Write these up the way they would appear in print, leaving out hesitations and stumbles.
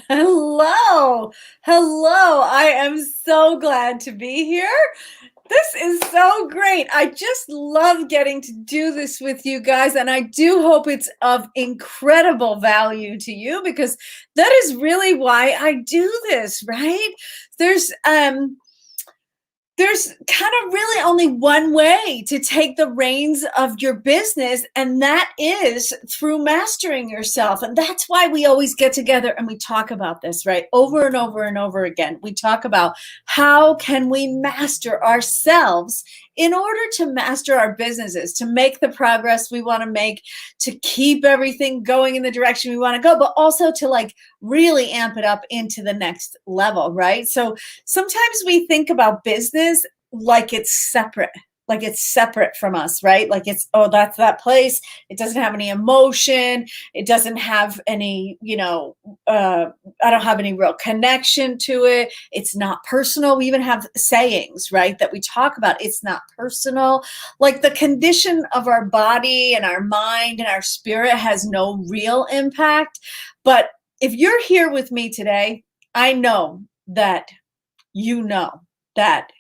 Hello. Hello. I am so glad to be here. This is so great. I just love getting to do this with you guys, and I do hope it's of incredible value to you because that is really why I do this, right? There's um there's kind of really only one way to take the reins of your business, and that is through mastering yourself. And that's why we always get together and we talk about this, right? Over and over and over again. We talk about how can we master ourselves in order to master our businesses, to make the progress we want to make, to keep everything going in the direction we want to go, but also to like really amp it up into the next level, right? So sometimes we think about business like it's separate from us, right? Like it's, oh, that's that place. It doesn't have any emotion. It doesn't have any, I don't have any real connection to it. It's not personal. We even have sayings, right, that we talk about. It's not personal. Like the condition of our body and our mind and our spirit has no real impact. But if you're here with me today, I that know that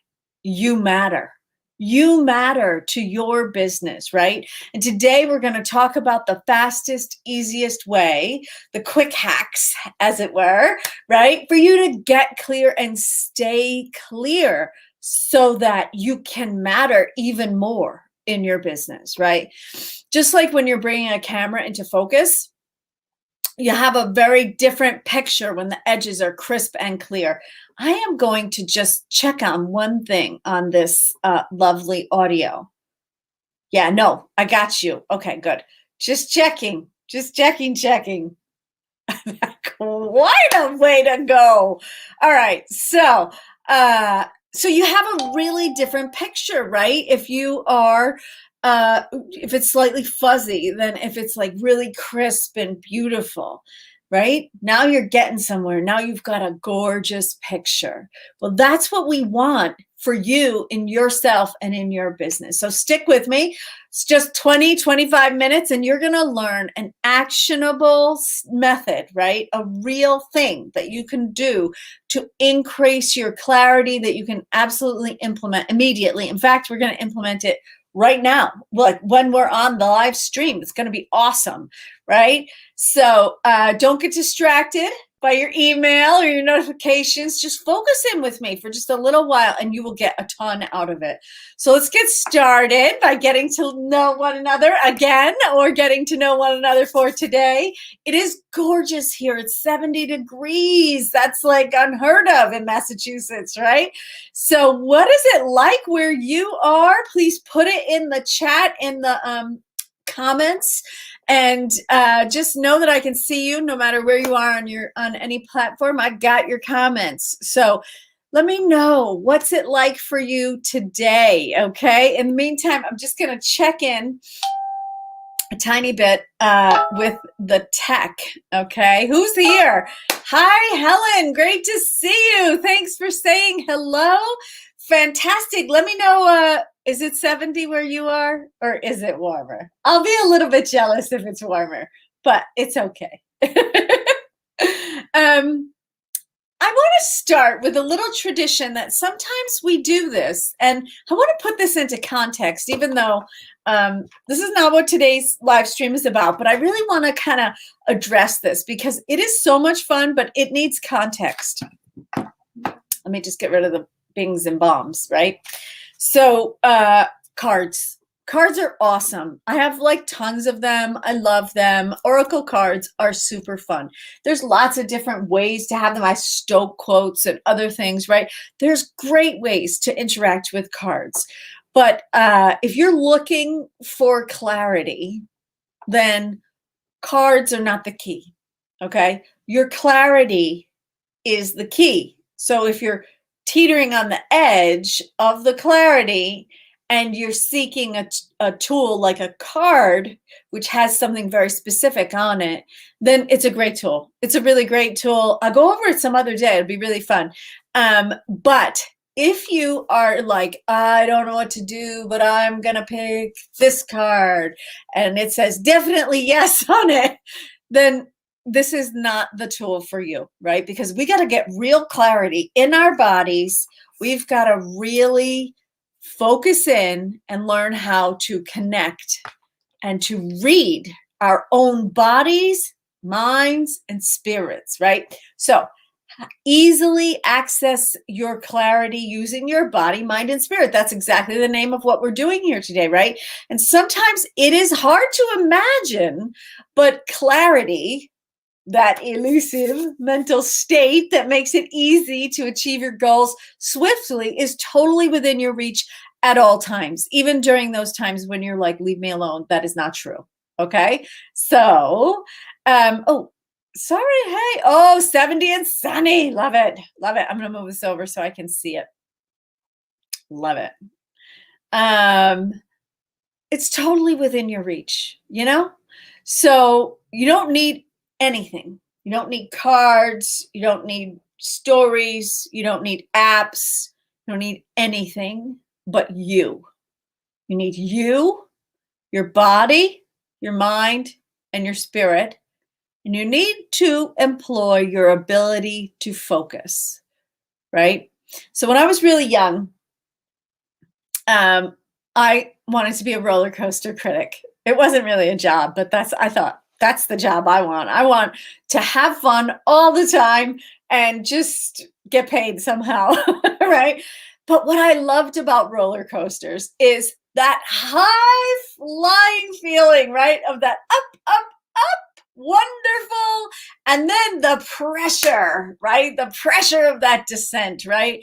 you matter. You matter to your business, right? And today we're going to talk about the fastest, easiest way, the quick hacks, as it were, right? For you to get clear and stay clear so that you can matter even more in your business, right? Just like when you're bringing a camera into focus, you have a very different picture when the edges are crisp and clear. I am going to just check on one thing on this lovely audio. Yeah, no, I got you. Okay, good. Just checking, checking. Quite a way to go. All right, so you have a really different picture, right? If it's slightly fuzzy than if it's like really crisp and beautiful, right? Now you're getting somewhere. Now you've got a gorgeous picture. Well, that's what we want for you in yourself and in your business. So stick with me. It's just 20, 25 minutes, and you're going to learn an actionable method, right? A real thing that you can do to increase your clarity that you can absolutely implement immediately. In fact, we're going to implement it right now, like when we're on the live stream. It's going to be awesome, right? So don't get distracted by your email or your notifications. Just focus in with me for just a little while and you will get a ton out of it. So let's get started by getting to know one another again, or getting to know one another for today. It is gorgeous here. It's 70 degrees. That's like unheard of in Massachusetts, right? So what is it like where you are? Please put it in the chat, in the comments, and just know that I can see you no matter where you are on any platform. I got your comments. So let me know, what's it like for you today, okay? In the meantime, I'm just going to check in a tiny bit with the tech, okay? Who's here? Hi, Helen. Great to see you. Thanks for saying hello. Fantastic. Let me know, is it 70 where you are, or is it warmer? I'll be a little bit jealous if it's warmer, but it's okay. I want to start with a little tradition that sometimes we do this, and I want to put this into context, even though this is not what today's live stream is about, but I really want to kind of address this because it is so much fun, but it needs context. Let me just get rid of the bings and bombs, right? So cards. Cards are awesome. I have like tons of them. I love them. Oracle cards are super fun. There's lots of different ways to have them. I stoke quotes and other things, right? There's great ways to interact with cards. But if you're looking for clarity, then cards are not the key, okay? Your clarity is the key. So if you're teetering on the edge of the clarity and you're seeking a tool like a card, which has something very specific on it, then it's a great tool. It's a really great tool. I'll go over it some other day. It'll be really fun. But if you are like, I don't know what to do, but I'm going to pick this card, and it says definitely yes on it, then this is not the tool for you, right? Because we got to get real clarity in our bodies. We've got to really focus in and learn how to connect and to read our own bodies, minds, and spirits, right? So easily access your clarity using your body, mind, and spirit. That's exactly the name of what we're doing here today, right? And sometimes it is hard to imagine, but clarity, that elusive mental state that makes it easy to achieve your goals swiftly, is totally within your reach at all times, even during those times when you're like, leave me alone. That is not true. Okay. So, oh, sorry. Hey, oh, 70 and sunny. Love it. Love it. I'm going to move this over so I can see it. Love it. It's totally within your reach, you know? So you don't need anything. You don't need cards. You don't need stories. You don't need apps. You don't need anything but you. You need you, your body, your mind, and your spirit. And you need to employ your ability to focus, right? So when I was really young, I wanted to be a roller coaster critic. It wasn't really a job, but I thought that's the job I want. I want to have fun all the time and just get paid somehow, right? But what I loved about roller coasters is that high flying feeling, right? Of that up, up, up, wonderful. And then the pressure, right? The pressure of that descent, right?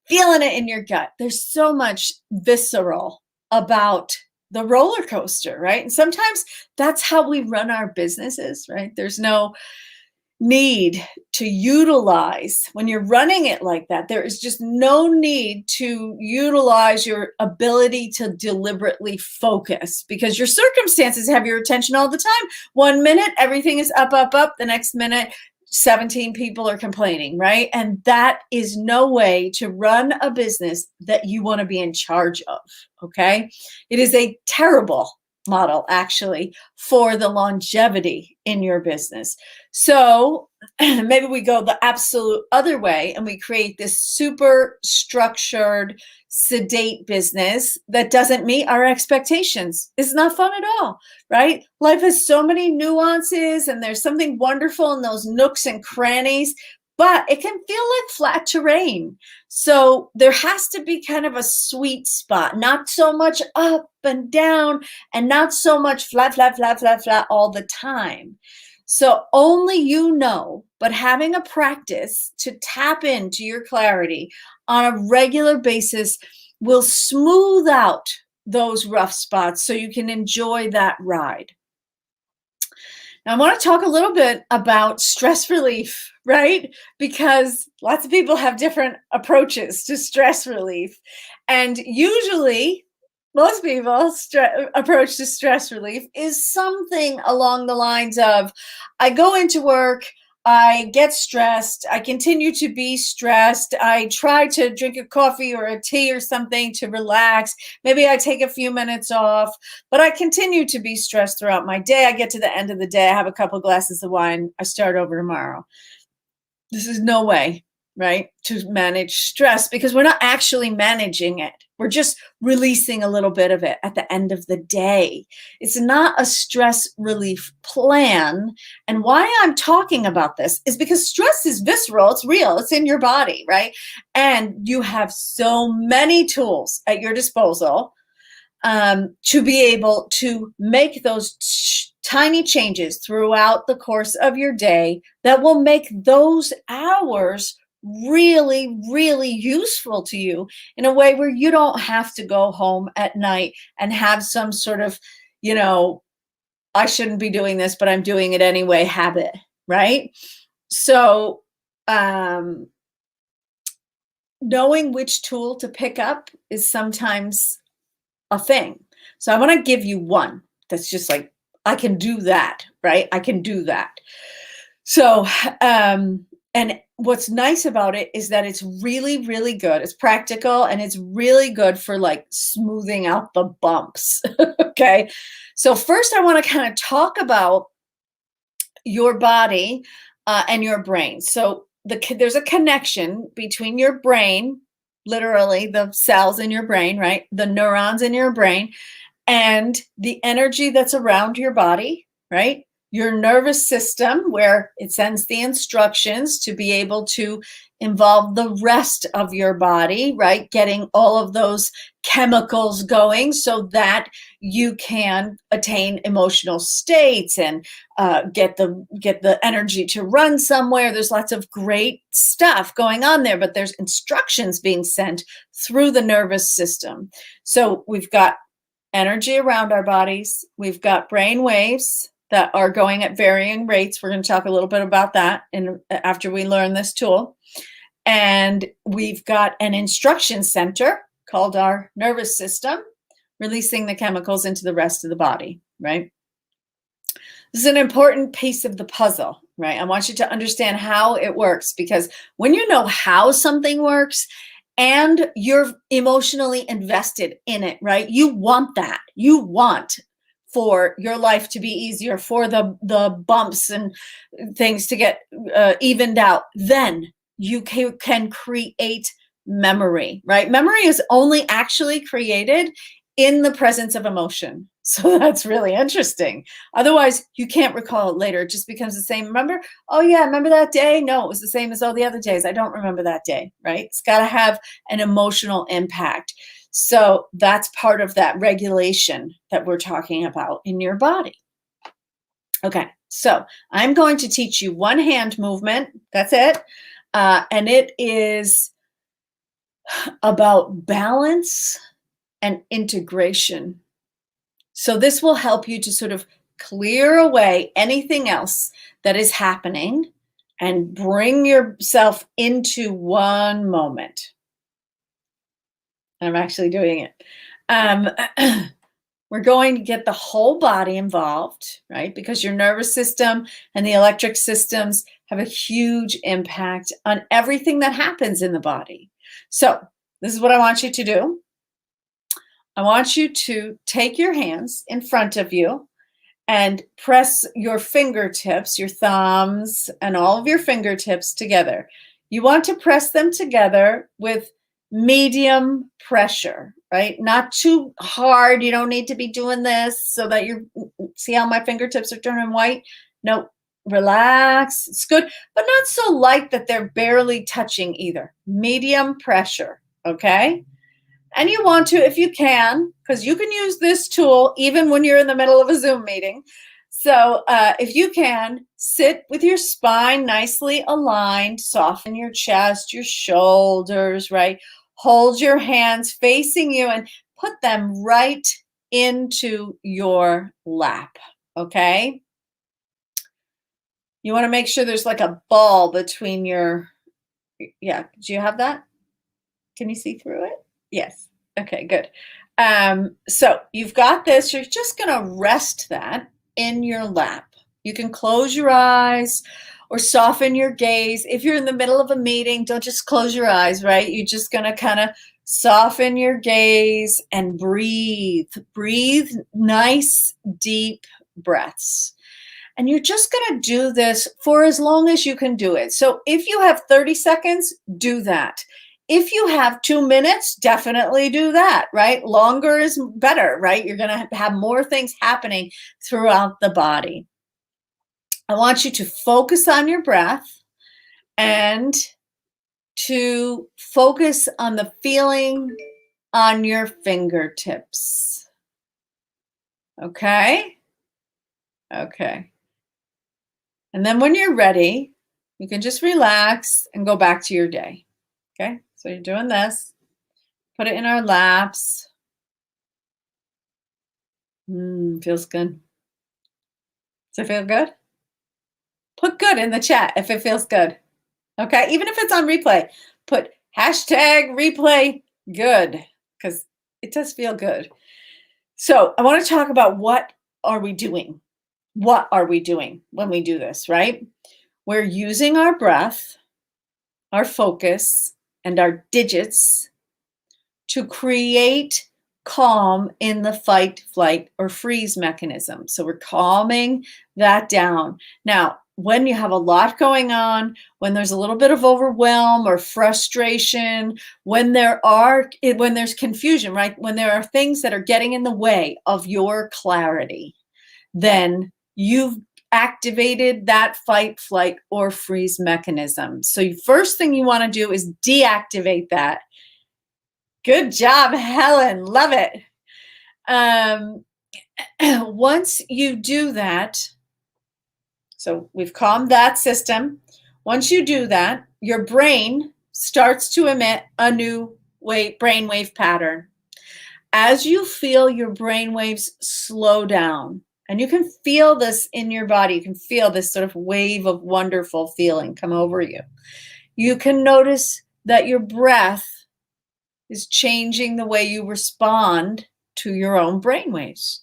Feeling it in your gut. There's so much visceral about the roller coaster, right? And sometimes that's how we run our businesses, right? There's no need to utilize, when you're running it like that, there is just no need to utilize your ability to deliberately focus, because your circumstances have your attention all the time. 1 minute, everything is up, up, up. The next minute, 17 people are complaining, right? And that is no way to run a business that you want to be in charge of, okay? It is a terrible model, actually, for the longevity in your business. So maybe we go the absolute other way and we create this super structured, sedate business that doesn't meet our expectations. It's not fun at all, right? Life has so many nuances and there's something wonderful in those nooks and crannies, but it can feel like flat terrain. So there has to be kind of a sweet spot, not so much up and down and not so much flat, flat, flat, flat, flat all the time. So only you know, but having a practice to tap into your clarity on a regular basis will smooth out those rough spots so you can enjoy that ride. Now, I want to talk a little bit about stress relief, right? Because lots of people have different approaches to stress relief. And usually, most people's approach to stress relief is something along the lines of, I go into work, I get stressed, I continue to be stressed, I try to drink a coffee or a tea or something to relax, maybe I take a few minutes off, but I continue to be stressed throughout my day. I get to the end of the day, I have a couple glasses of wine, I start over tomorrow. This is no way, right, to manage stress, because we're not actually managing it. We're just releasing a little bit of it at the end of the day. It's not a stress relief plan. And why I'm talking about this is because stress is visceral. It's real. It's in your body, right? And you have so many tools at your disposal to be able to make those tiny changes throughout the course of your day that will make those hours really, really useful to you in a way where you don't have to go home at night and have some sort of, I shouldn't be doing this, but I'm doing it anyway habit, right? So, knowing which tool to pick up is sometimes a thing. So I want to give you one that's just like, I can do that, right? I can do that. So, and what's nice about it is that it's really, really good. It's practical and it's really good for like smoothing out the bumps. Okay. So first I want to kind of talk about your body and your brain. So there's a connection between your brain, literally the cells in your brain, right? The neurons in your brain, and the energy that's around your body, right? Your nervous system, where it sends the instructions to be able to involve the rest of your body, right? Getting all of those chemicals going so that you can attain emotional states and get the energy to run somewhere. There's lots of great stuff going on there, but there's instructions being sent through the nervous system. So we've got energy around our bodies. We've got brain waves that are going at varying rates. We're going to talk a little bit about that after we learn this tool. And we've got an instruction center called our nervous system, releasing the chemicals into the rest of the body, right? This is an important piece of the puzzle, right? I want you to understand how it works, because when you know how something works, and you're emotionally invested in it, right? You want that. You want for your life to be easier, for the bumps and things to get evened out. Then you can create memory, right? Memory is only actually created in the presence of emotion. So that's really interesting. Otherwise, you can't recall it later. It just becomes the same. Remember? Oh, yeah, remember that day? No, it was the same as all the other days. I don't remember that day, right? It's got to have an emotional impact. So that's part of that regulation that we're talking about in your body. Okay, so I'm going to teach you one hand movement. That's it. And it is about balance and integration. So this will help you to sort of clear away anything else that is happening and bring yourself into one moment. I'm actually doing it. We're going to get the whole body involved, right? Because your nervous system and the electric systems have a huge impact on everything that happens in the body. So this is what I want you to do. I want you to take your hands in front of you and press your fingertips, your thumbs, and all of your fingertips together. You want to press them together with medium pressure, right? Not too hard. You don't need to be doing this so that see how my fingertips are turning white? No, relax. It's good, but not so light that they're barely touching either. Medium pressure, okay? And you want to, if you can, because you can use this tool even when you're in the middle of a Zoom meeting. So if you can, sit with your spine nicely aligned, soften your chest, your shoulders, right? Hold your hands facing you and put them right into your lap, okay? You want to make sure there's like a ball between yeah, do you have that? Can you see through it? Yes. Okay, good. So you've got this. You're just going to rest that in your lap. You can close your eyes or soften your gaze. If you're in the middle of a meeting, don't just close your eyes, right? You're just going to kind of soften your gaze and breathe. Breathe nice, deep breaths. And you're just going to do this for as long as you can do it. So if you have 30 seconds, do that. If you have 2 minutes, definitely do that, right? Longer is better, right? You're going to have more things happening throughout the body. I want you to focus on your breath and to focus on the feeling on your fingertips. Okay? Okay. And then when you're ready, you can just relax and go back to your day. Okay, so you're doing this. Put it in our laps. Feels good. Does it feel good? Put good in the chat if it feels good. Okay, even if it's on replay, put #replay good, because it does feel good. So I want to talk about what are we doing? What are we doing when we do this, right? We're using our breath, our focus, and our digits to create calm in the fight, flight, or freeze mechanism. So we're calming that down. Now, when you have a lot going on, when there's a little bit of overwhelm or frustration, when there's confusion, right? When there are things that are getting in the way of your clarity, then you've activated that fight, flight, or freeze mechanism. So first thing you want to do is deactivate that. Good job, Helen. Love it. Once you do that, so we've calmed that system. Once you do that, your brain starts to emit a new brainwave pattern. As you feel your brain waves slow down, and you can feel this in your body, you can feel this sort of wave of wonderful feeling come over you. You can notice that your breath is changing the way you respond to your own brainwaves.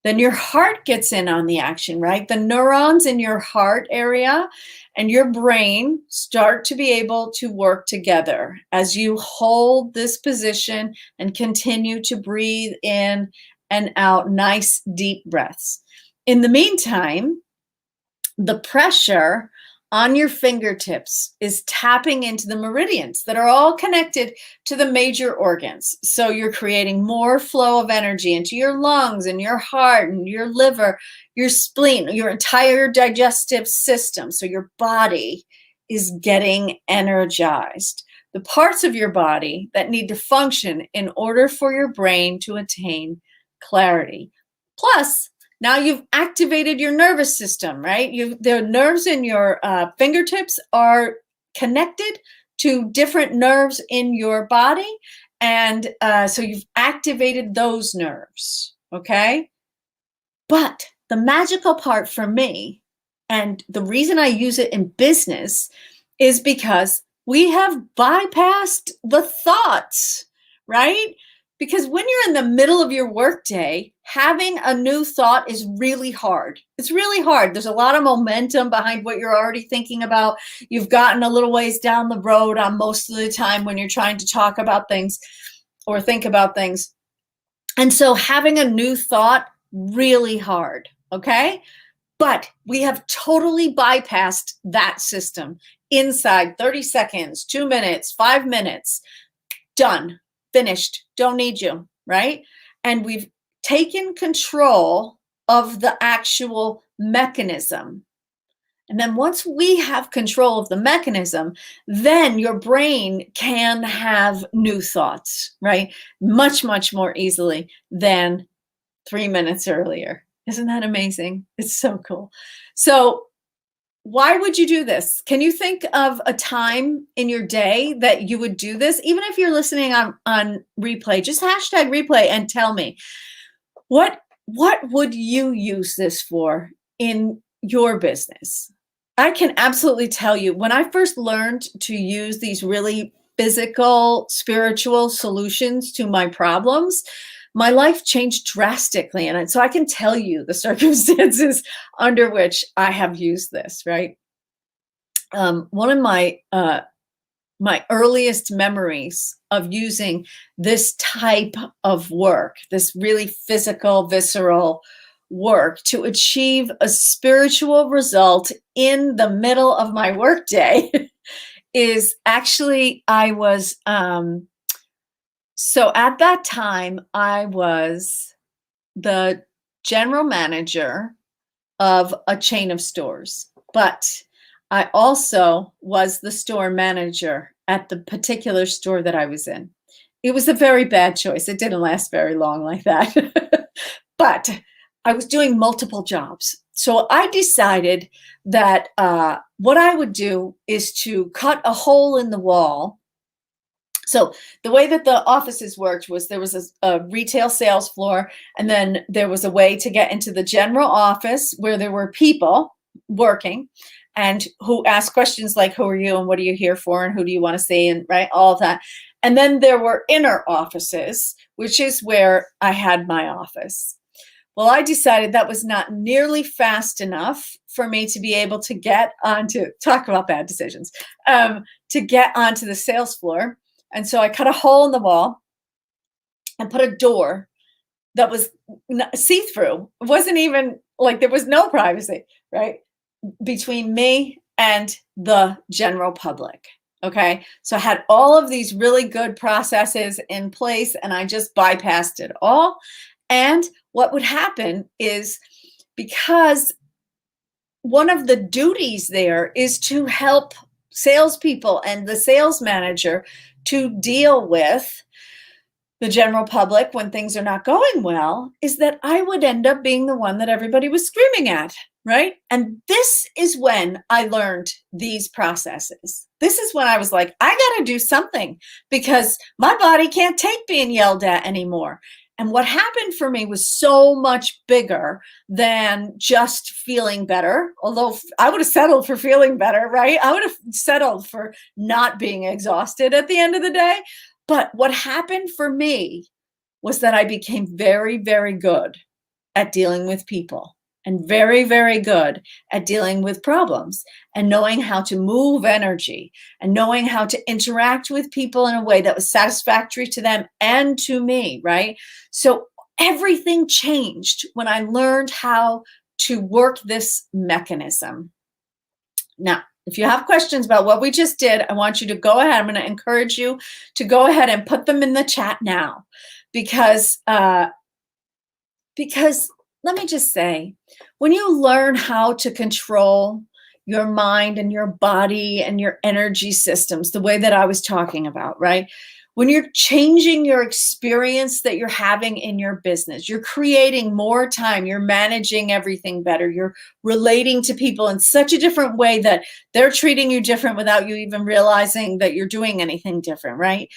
Then your heart gets in on the action, right? The neurons in your heart area and your brain start to be able to work together as you hold this position and continue to breathe in and out nice, deep breaths. In the meantime, the pressure on your fingertips is tapping into the meridians that are all connected to the major organs. So you're creating more flow of energy into your lungs and your heart and your liver, your spleen, your entire digestive system. So your body is getting energized. The parts of your body that need to function in order for your brain to attain clarity. Plus, now you've activated your nervous system, right? The nerves in your fingertips are connected to different nerves in your body. And so you've activated those nerves, okay? But the magical part for me, and the reason I use it in business, is because we have bypassed the thoughts, right? Because when you're in the middle of your workday, having a new thought is really hard. It's really hard. There's a lot of momentum behind what you're already thinking about. You've gotten a little ways down the road on most of the time when you're trying to talk about things or think about things. And so having a new thought, really hard, okay? But we have totally bypassed that system inside 30 seconds, 2 minutes, 5 minutes, done. Finished, don't need you, right? And we've taken control of the actual mechanism. And then once we have control of the mechanism, then your brain can have new thoughts, right? Much, much more easily than 3 minutes earlier. Isn't that amazing? It's so cool. So why would you do this? Can you think of a time in your day that you would do this? Even if you're listening on replay, just hashtag replay and tell me, what would you use this for in your business? I can absolutely tell you, when I first learned to use these really physical, spiritual solutions to my problems, my life changed drastically. And so I can tell you the circumstances under which I have used this, right? One of my earliest memories of using this type of work, this really physical, visceral work to achieve a spiritual result in the middle of my workday is actually, so at that time, I was the general manager of a chain of stores, but I also was the store manager at the particular store that I was in. It was a very bad choice. It didn't last very long like that, but I was doing multiple jobs. So I decided that what I would do is to cut a hole in the wall. So the way that the offices worked was there was a retail sales floor, and then there was a way to get into the general office where there were people working and who asked questions like, who are you and what are you here for and who do you want to see, and right, all of that. And then there were inner offices, which is where I had my office. Well, I decided that was not nearly fast enough for me to be able to get onto, talk about bad decisions, to get onto the sales floor. And so I cut a hole in the wall and put a door that was see-through. It wasn't even like there was no privacy, right? Between me and the general public. Okay. So I had all of these really good processes in place and I just bypassed it all. And what would happen is because one of the duties there is to help salespeople and the sales manager to deal with the general public when things are not going well, is that I would end up being the one that everybody was screaming at, right? And this is when I learned these processes. This is when I was like, I got to do something because my body can't take being yelled at anymore. And what happened for me was so much bigger than just feeling better. Although I would have settled for feeling better, right? I would have settled for not being exhausted at the end of the day. But what happened for me was that I became very, very good at dealing with people and very, very good at dealing with problems and knowing how to move energy and knowing how to interact with people in a way that was satisfactory to them and to me, right? So everything changed when I learned how to work this mechanism. Now, if you have questions about what we just did, I want you to go ahead. I'm going to encourage you to go ahead and put them in the chat now because let me just say, when you learn how to control your mind and your body and your energy systems, the way that I was talking about, right? When you're changing your experience that you're having in your business, you're creating more time, you're managing everything better, you're relating to people in such a different way that they're treating you different without you even realizing that you're doing anything different, right?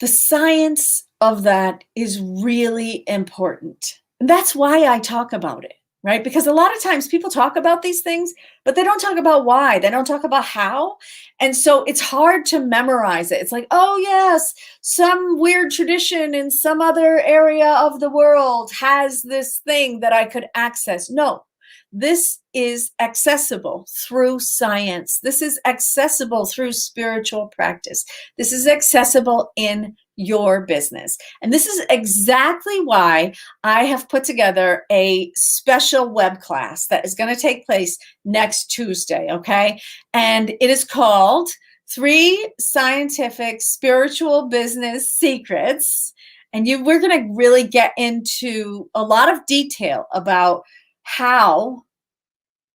The science of that is really important. And that's why I talk about it, right? Because a lot of times people talk about these things, but they don't talk about why. They don't talk about how. And so it's hard to memorize it. It's like, oh, yes, some weird tradition in some other area of the world has this thing that I could access. No, this is accessible through science. This is accessible through spiritual practice. This is accessible in your business. And this is exactly why I have put together a special web class that is going to take place next Tuesday, okay? And it is called 3 Scientific Spiritual Business Secrets. And we're going to really get into a lot of detail about how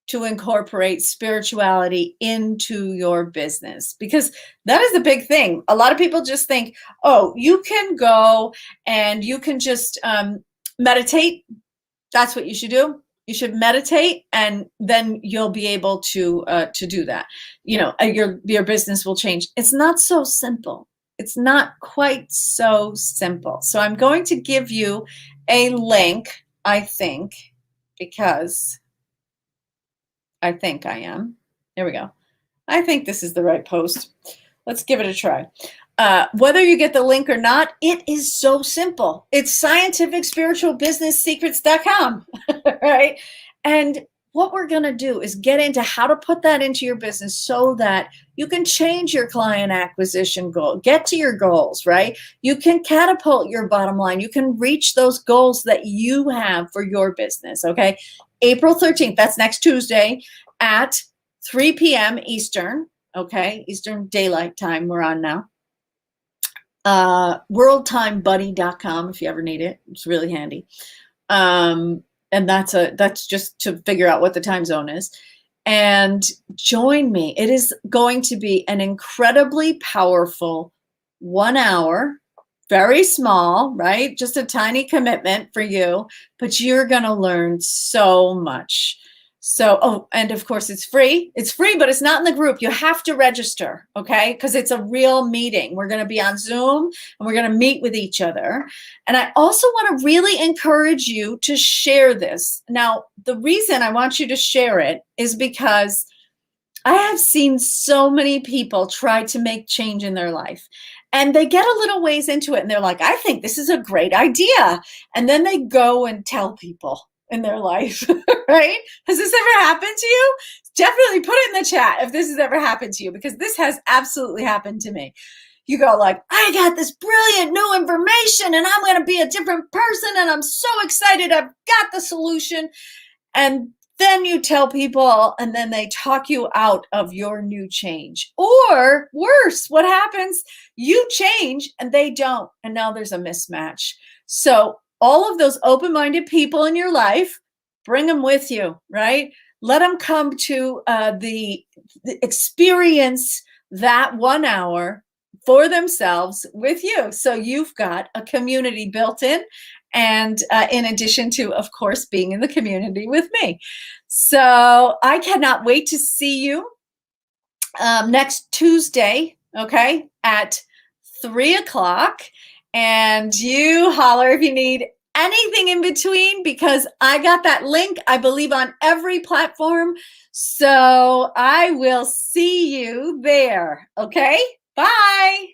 to incorporate spirituality into your business, because that is the big thing. A lot of people just think, oh, you can go and you can just meditate. That's what you should do. You should meditate, and then you'll be able to do that. You know, your business will change. It's not so simple. It's not quite so simple. So I'm going to give you a link, I think, because I think I am. There we go. I think this is the right post. Let's give it a try. Whether you get the link or not, it is so simple. It's scientificspiritualbusinesssecrets.com, right? And what we're going to do is get into how to put that into your business so that you can change your client acquisition goal, get to your goals, right? You can catapult your bottom line. You can reach those goals that you have for your business, okay? April 13th, that's next Tuesday at 3 p.m. Eastern, okay? Eastern Daylight Time we're on now. Worldtimebuddy.com if you ever need it. It's really handy. And that's just to figure out what the time zone is. And join me. It is going to be an incredibly powerful 1 hour, very small, right? Just a tiny commitment for you, but you're going to learn so much. So, oh, and of course it's free. It's free, but it's not in the group. You have to register, okay? Because it's a real meeting. We're going to be on Zoom and we're going to meet with each other. And I also want to really encourage you to share this. Now, the reason I want you to share it is because I have seen so many people try to make change in their life. And they get a little ways into it and they're like, I think this is a great idea. And then they go and tell people in their life, right? Has this ever happened to you? Definitely put it in the chat if this has ever happened to you, because this has absolutely happened to me. you go like, I got this brilliant new information and I'm going to be a different person and I'm so excited. I've got the solution. And then you tell people and then they talk you out of your new change. Or worse, what happens? You change and they don't. And now there's a mismatch. So all of those open-minded people in your life, bring them with you, right? Let them come to the experience that 1 hour for themselves with you. So you've got a community built in. And in addition to, of course, being in the community with me. So I cannot wait to see you next Tuesday, okay, at 3:00. And you holler if you need anything in between, because I got that link, I believe, on every platform. So I will see you there, okay? Bye.